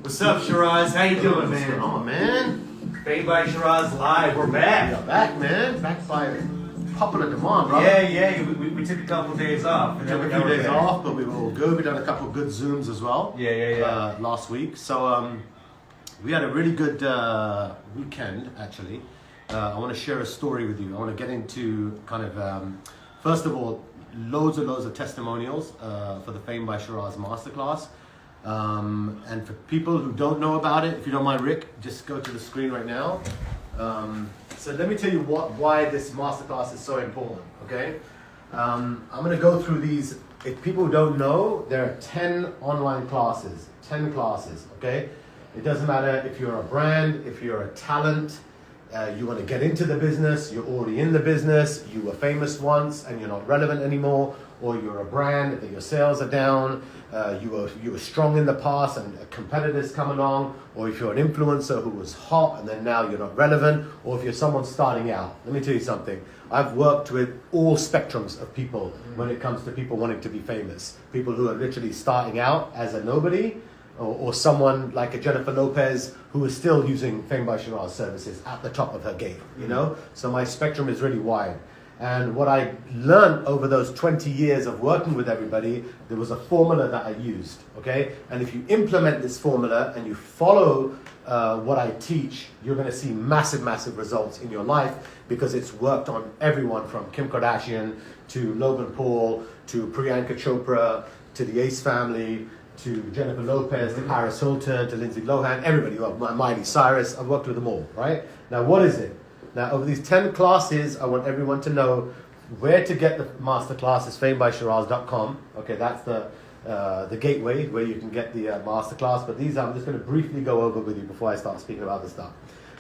What's up, Sheeraz? How you doing, What's going man? on, man? Fade by Sheeraz live. We're back. We are back, man. Back by popular demand, brother. Yeah. We took a couple days off. We took a few days off, but we were all good. We done a couple of good Zooms as well. Yeah. Last week. So we had a really good weekend, actually. I want to share a story with you. I want to get into kind of, first of all, loads of testimonials for the Fame by Sheeraz Masterclass. And for people who don't know about it, if you don't mind, Rick, just go to the screen right now. So let me tell you why this masterclass is so important, okay? I'm going to go through these. If people don't know, there are 10 online classes, 10 classes, okay? It doesn't matter if you're a brand, if you're a talent, you want to get into the business, you're already in the business, you were famous once and you're not relevant anymore, or you're a brand that your sales are down, you were strong in the past and competitors come along, or if you're an influencer who was hot and then now you're not relevant, or if you're someone starting out. Let me tell you something. I've worked with all spectrums of people when it comes to people wanting to be famous. People who are literally starting out as a nobody, or someone like a Jennifer Lopez who is still using Fame by Sheeraz services at the top of her game, you know? So my spectrum is really wide. And what I learned over those 20 years of working with everybody, there was a formula that I used, okay? And if you implement this formula and you follow what I teach, you're gonna see massive results in your life because it's worked on everyone from Kim Kardashian to Logan Paul to Priyanka Chopra to the Ace family to Jennifer Lopez, to Paris Hilton, to Lindsay Lohan, everybody, Miley Cyrus. I've worked with them all, right? Now, what is it? Now, over these 10 classes, I want everyone to know where to get the masterclass is famebysheeraz.com. Okay, that's the gateway where you can get the masterclass. But these I'm just going to briefly go over with you before I start speaking about the stuff.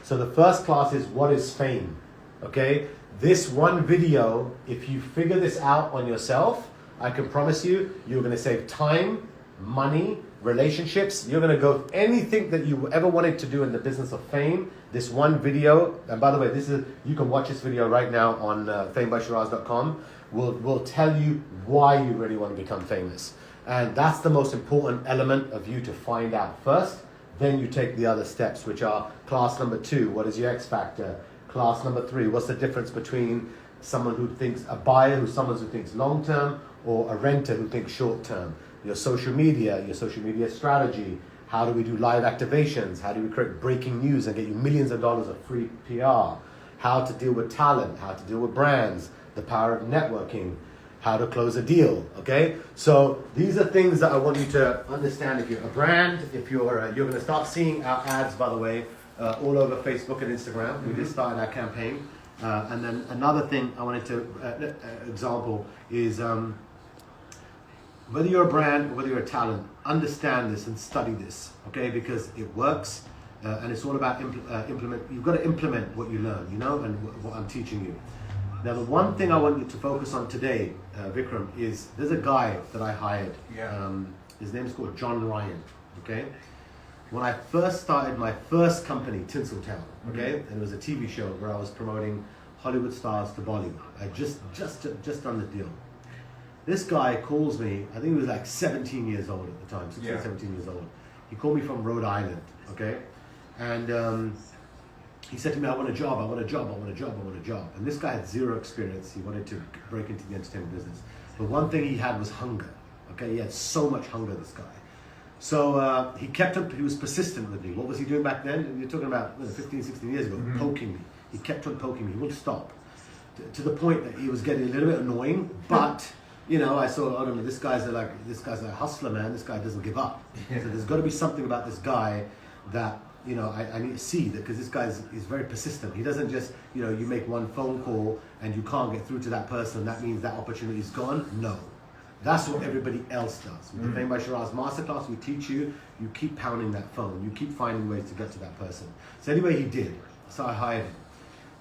So the first class is what is fame? Okay, this one video, if you figure this out on yourself, I can promise you, you're going to save time, money, relationships. You're going to go anything that you ever wanted to do in the business of fame. This one video, and by the way, you can watch this video right now on famebysheeraz.com, will tell you why you really want to become famous. And that's the most important element of you to find out first. Then you take the other steps, which are class number 2, what is your X factor? Class number 3, what's the difference between someone who thinks a buyer, someone who thinks long term, or a renter who thinks short term? Your social media strategy. How do we do live activations? How do we create breaking news and get you millions of dollars of free PR? How to deal with talent, how to deal with brands, the power of networking, how to close a deal, okay? So these are things that I want you to understand. If you're a brand, if you're going to start seeing our ads, by the way, all over Facebook and Instagram. We just started our campaign. And then another thing I wanted to example is whether you're a brand or whether you're a talent, understand this and study this, okay? Because it works, and it's all about implement. You've got to implement what you learn, you know, and what I'm teaching you. Now, the one thing I want you to focus on today, Vikram, is there's a guy that I hired. His name is called John Ryan, okay? When I first started my first company, Tinseltown, okay, and it was a TV show where I was promoting Hollywood stars to Bollywood. I just done the deal. This guy calls me, I think he was like 17 years old at the time, 16, 17 years old. He called me from Rhode Island, okay? And he said to me, I want a job. And this guy had zero experience. He wanted to break into the entertainment business. But one thing he had was hunger, okay? He had so much hunger, this guy. So he was persistent with me. What was he doing back then? You're talking about 15, 16 years ago, poking me. He kept on poking me, he wouldn't stop. To the point that he was getting a little bit annoying, but you know, I saw, oh no, this guy's a hustler, man. This guy doesn't give up. So there's got to be something about this guy that, you know, I need to see, that because this guy is very persistent. He doesn't just, you know, you make one phone call and you can't get through to that person, that means that opportunity is gone. No. That's what everybody else does. With the Fame by Sheeraz Masterclass, we teach you keep pounding that phone. You keep finding ways to get to that person. So anyway, he did. So I hired him.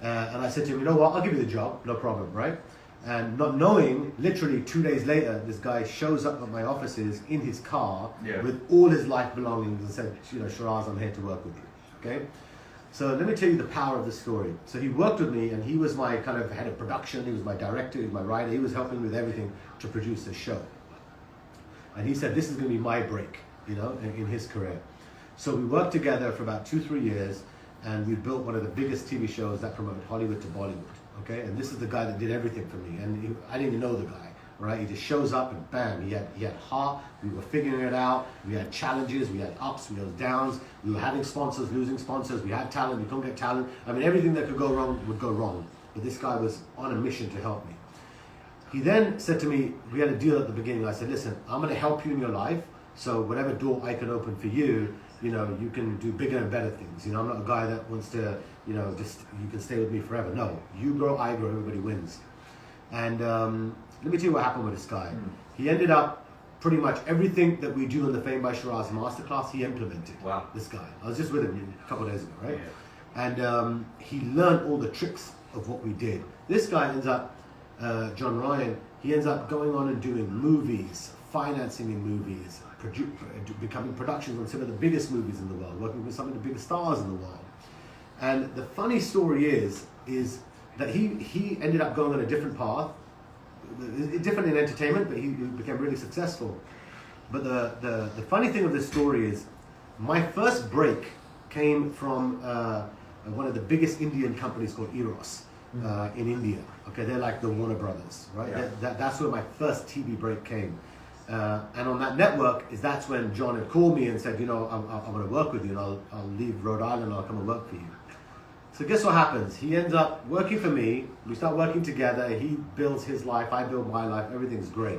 And I said to him, you know what, I'll give you the job, no problem, right? And not knowing, literally 2 days later, this guy shows up at my offices in his car with all his life belongings and said, you know, Sheeraz, I'm here to work with you, okay? So let me tell you the power of the story. So he worked with me and he was my kind of head of production, he was my director, he was my writer, he was helping with everything to produce the show. And he said, this is gonna be my break, you know, in his career. So we worked together for about 2-3 years, and we built one of the biggest TV shows that promoted Hollywood to Bollywood. Okay, and this is the guy that did everything for me, and I didn't even know the guy. Right, he just shows up and bam, he had heart. We were figuring it out. We had challenges, we had ups, we had downs. We were having sponsors, losing sponsors. We had talent, we couldn't get talent. I mean, everything that could go wrong would go wrong. But this guy was on a mission to help me. He then said to me, we had a deal at the beginning. I said, listen, I'm going to help you in your life. So whatever door I can open for you, you know, you can do bigger and better things. You know, I'm not a guy that wants to, you know, just you can stay with me forever. No, you grow, I grow, everybody wins. And let me tell you what happened with this guy. He ended up pretty much everything that we do in the Fame by Sheeraz Masterclass, he implemented. Wow. This guy. I was just with him a couple of days ago, right? Yeah. And he learned all the tricks of what we did. This guy ends up, John Ryan, he ends up going on and doing movies, financing in movies, becoming productions on some of the biggest movies in the world, working with some of the biggest stars in the world. And the funny story is that he ended up going on a different path, different in entertainment, but he became really successful. But the funny thing of this story is, my first break came from one of the biggest Indian companies called Eros in India. Okay, they're like the Warner Brothers, right? Yeah. That's where my first TV break came. And on that network that's when John had called me and said, you know, I want to work with you, and I'll leave Rhode Island and I'll come and work for you. So guess what happens? He ends up working for me. We start working together. He builds his life. I build my life. Everything's great.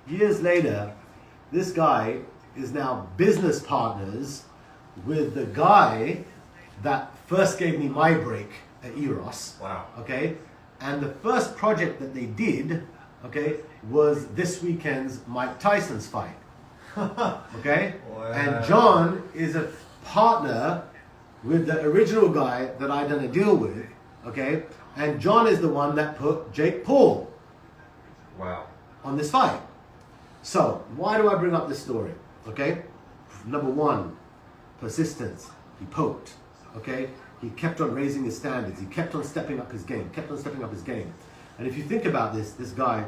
Years later, this guy is now business partners with the guy that first gave me my break at Eros. Wow. Okay? And the first project that they did, okay, was this weekend's Mike Tyson's fight. Okay? Wow. And John is a partner with the original guy that I done a deal with, okay? And John is the one that put Jake Paul Wow. on this fight. So, why do I bring up this story, okay? Number one, persistence. He poked, okay? He kept on raising his standards. He kept on stepping up his game, And if you think about this guy,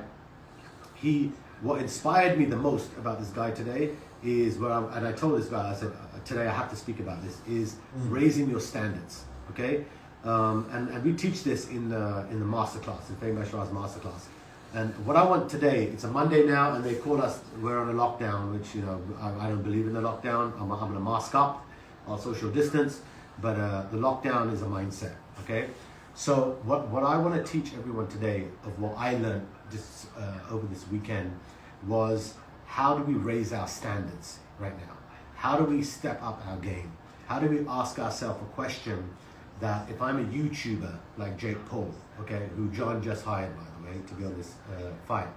what inspired me the most about this guy today is and I told this guy, I said, today I have to speak about this, is raising your standards, okay? And we teach this in the masterclass, in Fame by Sheeraz masterclass. And what I want today, it's a Monday now, and they call us, we're on a lockdown, which, you know, I don't believe in the lockdown. I'm going to mask up, I'll social distance, but the lockdown is a mindset, okay? So what I want to teach everyone today of what I learned just over this weekend was, how do we raise our standards right now? How do we step up our game? How do we ask ourselves a question that, if I'm a YouTuber like Jake Paul, okay, who John just hired, by the way, to be on this fight,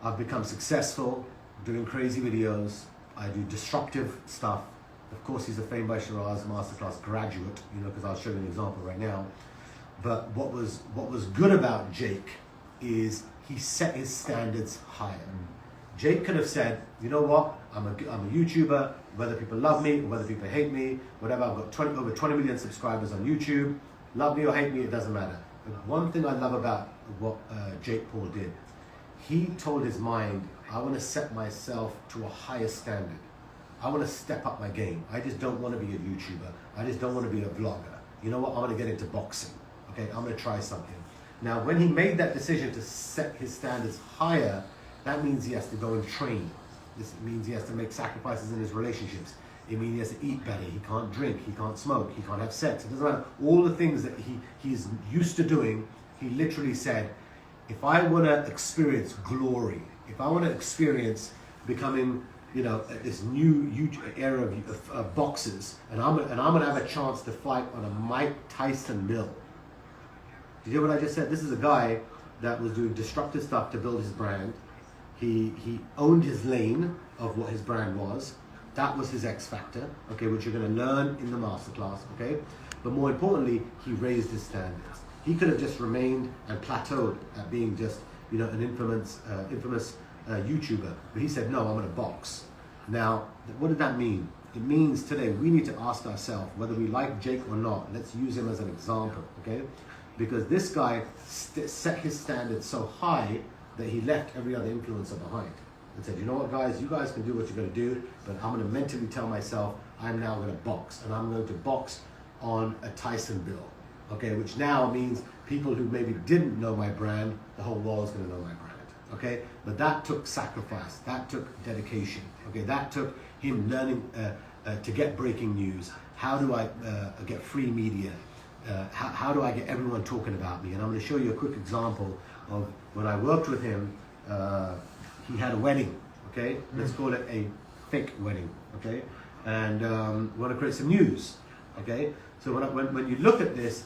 I've become successful doing crazy videos. I do disruptive stuff. Of course, he's a Fame by Sheeraz Masterclass graduate, you know, because I'll show you an example right now. But what was good about Jake is he set his standards higher. Jake could have said, you know what, I'm a YouTuber, whether people love me or whether people hate me, whatever, I've got over 20 million subscribers on YouTube, love me or hate me, it doesn't matter. But one thing I love about what Jake Paul did, he told his mind, I want to set myself to a higher standard. I want to step up my game. I just don't want to be a YouTuber. I just don't want to be a vlogger. You know what, I want to get into boxing. Okay, I'm going to try something. Now, when he made that decision to set his standards higher, that means he has to go and train. This means he has to make sacrifices in his relationships. It means he has to eat better. He can't drink. He can't smoke. He can't have sex. It doesn't matter. All the things that he's used to doing, he literally said, if I want to experience glory, if I want to experience becoming, you know, this new huge era of boxers, and I'm going to have a chance to fight on a Mike Tyson bill. Did you hear what I just said? This is a guy that was doing disruptive stuff to build his brand. He owned his lane of what his brand was. That was his X factor, okay, which you're going to learn in the masterclass, okay? But more importantly, he raised his standards. He could have just remained and plateaued at being just, you know, an infamous YouTuber. But he said, no, I'm going to box. Now, what did that mean? It means today we need to ask ourselves, whether we like Jake or not, let's use him as an example, okay? Because this guy set his standards so high that he left every other influencer behind. and said, you know what, guys, you guys can do what you're going to do, but I'm going to mentally tell myself I'm now going to box, and I'm going to box on a Tyson bill, okay, which now means people who maybe didn't know my brand, the whole world's going to know my brand, okay? But that took sacrifice, that took dedication, okay? That took him learning to get breaking news. How do I get free media? How do I get everyone talking about me? And I'm going to show you a quick example of when I worked with him. He had a wedding, okay? Let's call it a fake wedding, okay? And we want to create some news, okay? So when you look at this,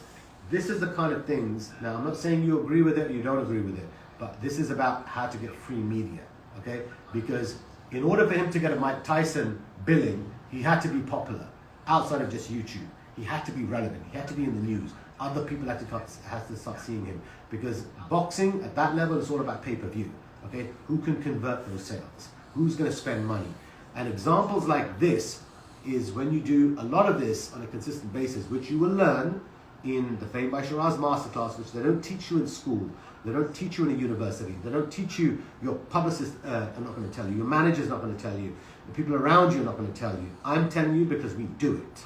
this is the kind of things, now I'm not saying you agree with it or you don't agree with it, but this is about how to get free media, okay? Because in order for him to get a Mike Tyson billing, he had to be popular outside of just YouTube. He had to be relevant, he had to be in the news. Other people had to start seeing him, because boxing at that level is all about pay-per-view, okay? Who can convert those sales? Who's gonna spend money? And examples like this is when you do a lot of this on a consistent basis, which you will learn in the Fame by Sheeraz masterclass, which they don't teach you in school, they don't teach you in a university, they don't teach you, your publicist are not going to tell you, your manager's not going to tell you, the people around you are not going to tell you. I'm telling you because we do it.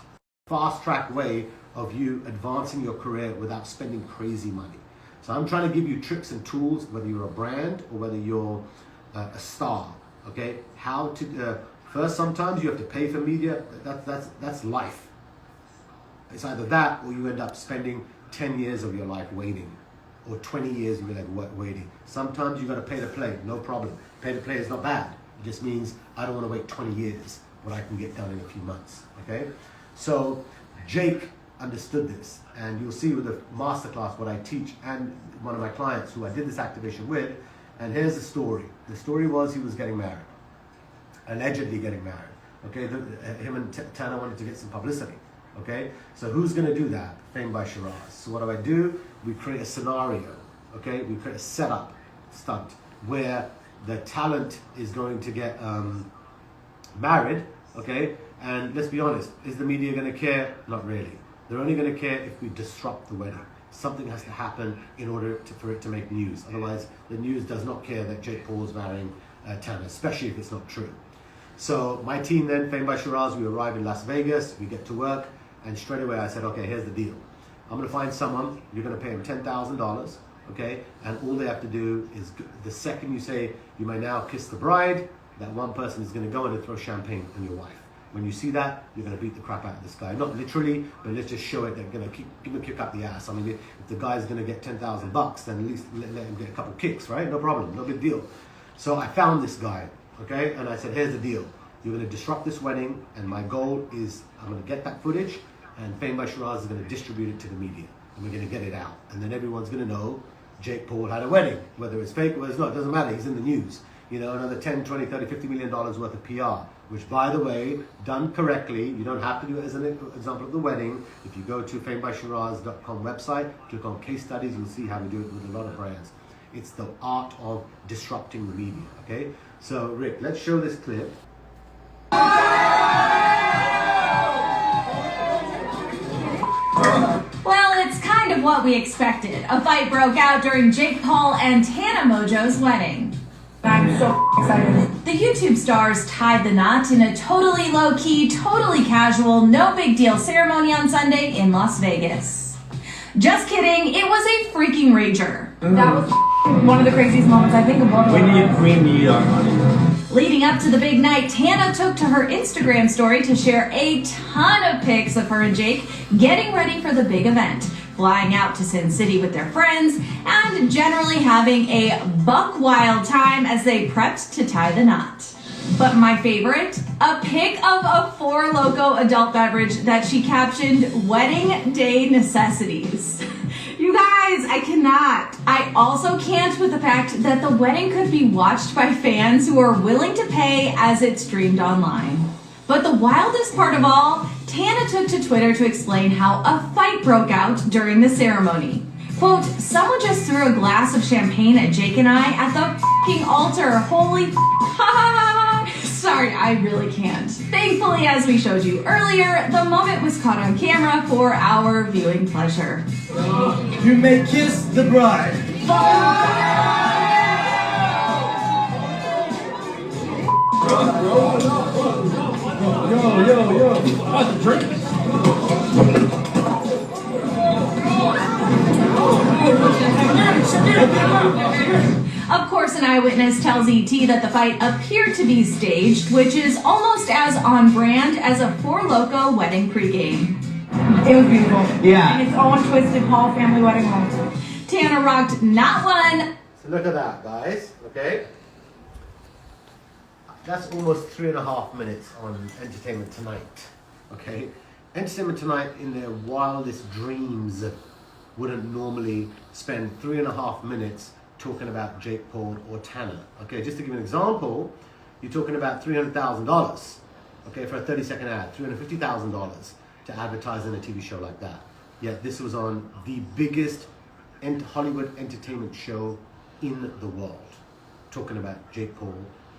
Fast track way of you advancing your career without spending crazy money. So I'm trying to give you tricks and tools, whether you're a brand or whether you're a star, okay? How to, first sometimes you have to pay for media, that's life. It's either that or you end up spending 10 years of your life waiting, or 20 years of your life waiting. Sometimes you got to pay to play, no problem. Pay to play is not bad. It just means I don't want to wait 20 years when I can get done in a few months, okay? So Jake understood this, and you'll see with the masterclass what I teach and one of my clients who I did this activation with, and here's the story. The story was he was getting married, allegedly getting married, okay? Him and Tana wanted to get some publicity. Okay, so who's going to do that? Fame by Sheeraz. So what do? We create a scenario, okay? We create a setup stunt where the talent is going to get married, okay? And let's be honest, is the media going to care? Not really. They're only going to care if we disrupt the wedding. Something has to happen in order for it to make news. Otherwise, the news does not care that Jake Paul's marrying Tana, especially if it's not true. So my team then, Fame by Sheeraz, we arrive in Las Vegas, we get to work, and straight away I said, okay, here's the deal. I'm going to find someone, you're going to pay them $10,000, okay? And all they have to do is, the second you say, you may now kiss the bride, that one person is going to go in and throw champagne on your wife. When you see that, you're going to beat the crap out of this guy. Not literally, but let's just show it. They're going to give him a kick up the ass. I mean, if the guy's going to get $10,000, then at least let him get a couple kicks, right? No problem, no big deal. So I found this guy, okay? And I said, here's the deal. You're going to disrupt this wedding, and my goal is I'm going to get that footage, and Fame by Sheeraz is going to distribute it to the media, and we're going to get it out. And then everyone's going to know Jake Paul had a wedding, whether it's fake or it's not, it doesn't matter, he's in the news. You know, another 10, 20, 30, $50 million worth of PR, which, by the way, done correctly, you don't have to do it as an example of the wedding. If you go to famebysheeraz.com website, click on case studies, you'll see how we do it with a lot of brands. It's the art of disrupting the media, okay? So, Rick, let's show this clip. Well, it's kind of what we expected. A fight broke out during Jake Paul and Tana Mongeau's wedding. I'm so excited. The YouTube stars tied the knot in a totally low-key, totally casual, no big deal ceremony on Sunday in Las Vegas. Just kidding, it was a freaking rager. That was one of the craziest moments I think of all. We need green meat on honey. Leading up to the big night, Tana took to her Instagram story to share a ton of pics of her and Jake getting ready for the big event, flying out to Sin City with their friends, and generally having a buck wild time as they prepped to tie the knot. But my favorite, a pic of a Four Loko adult beverage that she captioned, "Wedding Day Necessities." You guys, I cannot. I also can't with the fact that the wedding could be watched by fans who are willing to pay as it's streamed online. But the wildest part of all, Tana took to Twitter to explain how a fight broke out during the ceremony. Quote, "Someone just threw a glass of champagne at Jake and I at the fucking altar. Holy ha ha ha." Sorry, I really can't. Thankfully, as we showed you earlier, the moment was caught on camera for our viewing pleasure. You may kiss the bride. Of course, an eyewitness tells ET that the fight appeared to be staged, which is almost as on brand as a Four Loko wedding pregame. It was beautiful. Yeah. And its own twisted Paul family wedding home. Tana rocked not one, So look at that, guys. Okay, that's almost 3.5 minutes on Entertainment Tonight. Okay, Entertainment Tonight, in their wildest dreams, wouldn't normally spend 3.5 minutes talking about Jake Paul or Tana. Okay, just to give you an example, you're talking about $300,000. Okay, for a 30-second ad, $350,000 to advertise in a TV show like that. Yet this was on the biggest Hollywood entertainment show in the world, talking about Jake Paul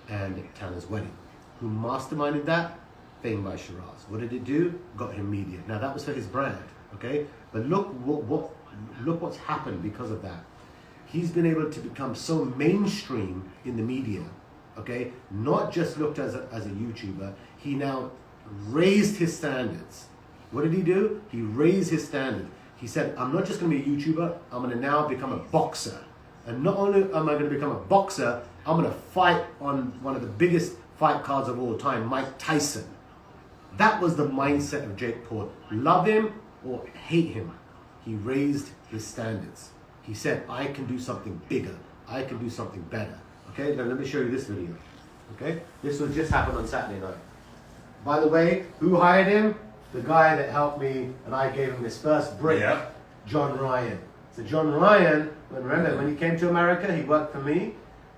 and Tana's wedding. Who masterminded that? Fame by Sheeraz. What did it do? Got him media. Now that was for his brand, okay? But look what's happened because of that. He's been able to become so mainstream in the media, okay? Not just looked as a YouTuber. He now raised his standards. What did he do? He raised his standard. He said, I'm not just going to be a YouTuber, I'm going to now become a boxer. And not only am I going to become a boxer, I'm going to fight on one of the biggest fight cards of all time, Mike Tyson. That was the mindset of Jake Paul. Love him or hate him. He raised his standards. He said, I can do something bigger. I can do something better. Okay, now let me show you this video. Okay, this was just happened on Saturday night. By the way, who hired him? The guy that helped me and I gave him his first break, John Ryan. So John Ryan, remember when he came to America, he worked for me.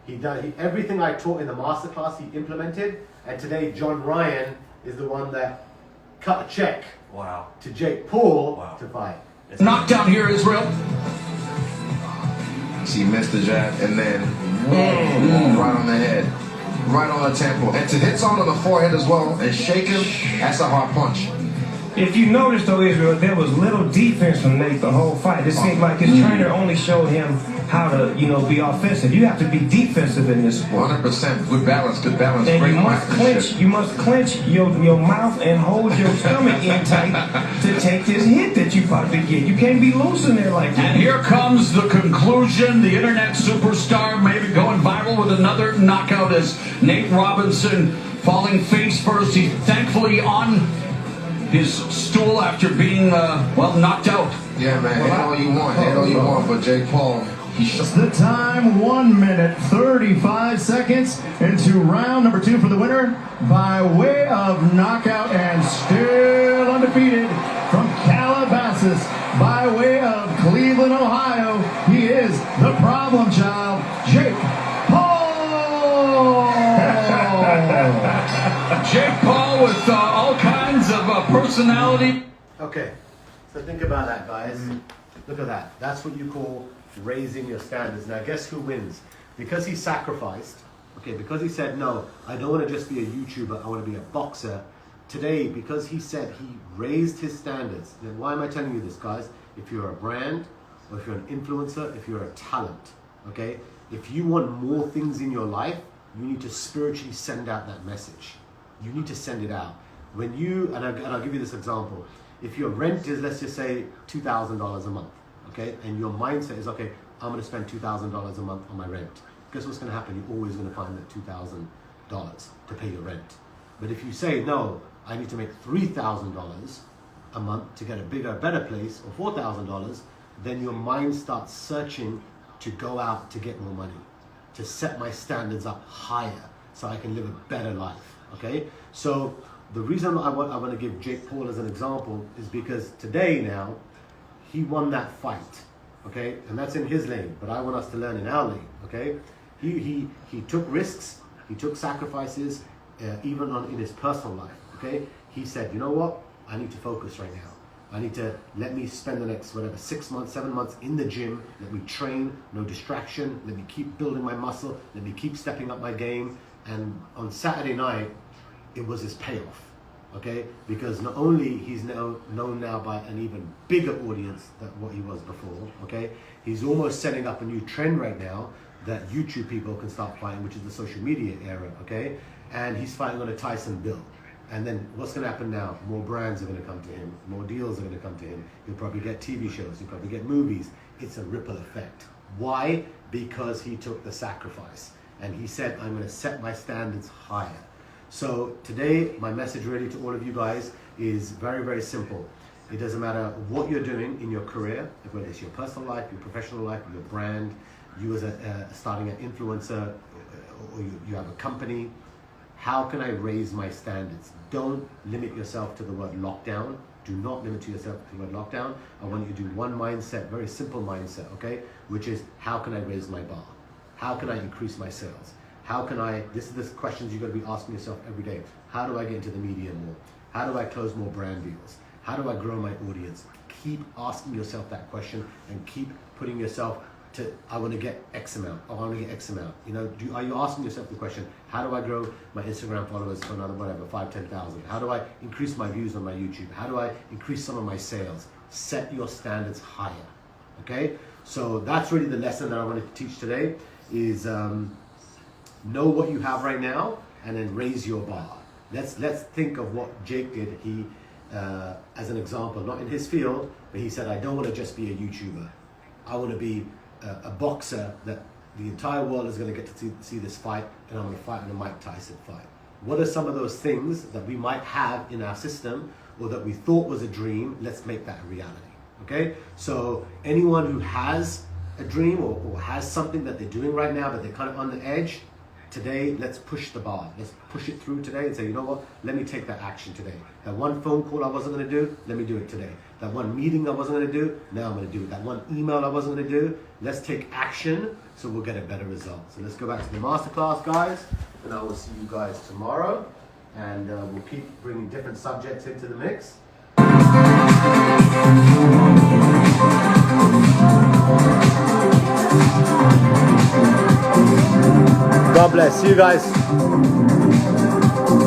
Everything I taught in the masterclass he implemented, and today John Ryan is the one that cut a check to Jake Paul to fight. Knockdown here, Israel. She missed the jab and then right on the head, right on the temple. And to hit someone on the forehead as well and shake him, that's a hard punch. If you notice though, Israel, there was little defense from Nate the whole fight. It seemed like his trainer only showed him how to, be offensive. You have to be defensive in this sport. 100%. Good balance, good balance. And Great you must clench your mouth and hold your stomach in tight to take this hit that you about to get. You can't be loose in there like that. And here comes the conclusion. The internet superstar maybe going viral with another knockout as Nate Robinson falling face first. He's thankfully on his stool after being, knocked out. Yeah, man, hit all you want, hit all you want, but Jake Paul, he shot. The time, 1 minute, 35 seconds into round number 2 for the winner by way of knockout and still undefeated from Calabasas by way of Cleveland, Ohio. He is the problem child, Jake Paul. Jake Paul with all kinds of personality. Okay, so think about that, guys. Look at that. That's what you call raising your standards. Now, guess who wins? Because he sacrificed, because he said, no, I don't want to just be a YouTuber, I want to be a boxer. Today, because he said he raised his standards. Then why am I telling you this, guys? If you're a brand, or if you're an influencer, if you're a talent, okay? If you want more things in your life, you need to spiritually send out that message. You need to send it out. When you, and I'll give you this example. If your rent is, let's just say, $2,000 a month, okay? And your mindset is, okay, I'm gonna spend $2,000 a month on my rent. Guess what's gonna happen? You're always gonna find that $2,000 to pay your rent. But if you say, no, I need to make $3,000 a month to get a bigger, better place, or $4,000, then your mind starts searching to go out to get more money, to set my standards up higher so I can live a better life, okay? So the reason I want to give Jake Paul as an example is because today now, he won that fight, okay? And that's in his lane, but I want us to learn in our lane, okay? He took risks, he took sacrifices, even in his personal life, okay? He said, you know what? I need to focus right now. I need to let me spend the next, 6 months, 7 months in the gym. Let me train, no distraction. Let me keep building my muscle. Let me keep stepping up my game. And on Saturday night, it was his payoff, okay? Because not only he's now known now by an even bigger audience than what he was before, okay? He's almost setting up a new trend right now that YouTube people can start fighting, which is the social media era, okay? and he's fighting on a Tyson bill. And then what's going to happen now? More brands are going to come to him. More deals are going to come to him. He'll probably get TV shows. He'll probably get movies. It's a ripple effect. Why? Because he took the sacrifice. And he said, I'm going to set my standards higher. So today, my message really to all of you guys is very, very simple. It doesn't matter what you're doing in your career, whether it's your personal life, your professional life, your brand, you as starting an influencer, or you have a company. How can I raise my standards? Don't limit yourself to the word lockdown. Do not limit yourself to the word lockdown. I want you to do one mindset, very simple mindset, okay? Which is, how can I raise my bar? How can I increase my sales? How can I, this is the questions you've got to be asking yourself every day. How do I get into the media more? How do I close more brand deals? How do I grow my audience? Keep asking yourself that question and keep putting yourself to, I want to get X amount. I want to get X amount. You know, are you asking yourself the question, how do I grow my Instagram followers to another, whatever, 5,000, 10,000? How do I increase my views on my YouTube? How do I increase some of my sales? Set your standards higher, okay? So that's really the lesson that I want to teach today is know what you have right now and then raise your bar. Let's think of what Jake did. He, as an example, not in his field, but he said, I don't want to just be a YouTuber. I want to be a boxer that the entire world is going to get to see this fight, and I'm going to fight in a Mike Tyson fight. What are some of those things that we might have in our system or that we thought was a dream? Let's make that a reality, okay? So anyone who has a dream or has something that they're doing right now, but they're kind of on the edge, today, let's push the bar. Let's push it through today and say, you know what? Let me take that action today. That one phone call I wasn't going to do, let me do it today. That one meeting I wasn't going to do, now I'm going to do it. That one email I wasn't going to do, let's take action so we'll get a better result. So let's go back to the masterclass, guys, and I will see you guys tomorrow. And we'll keep bringing different subjects into the mix. God bless you guys.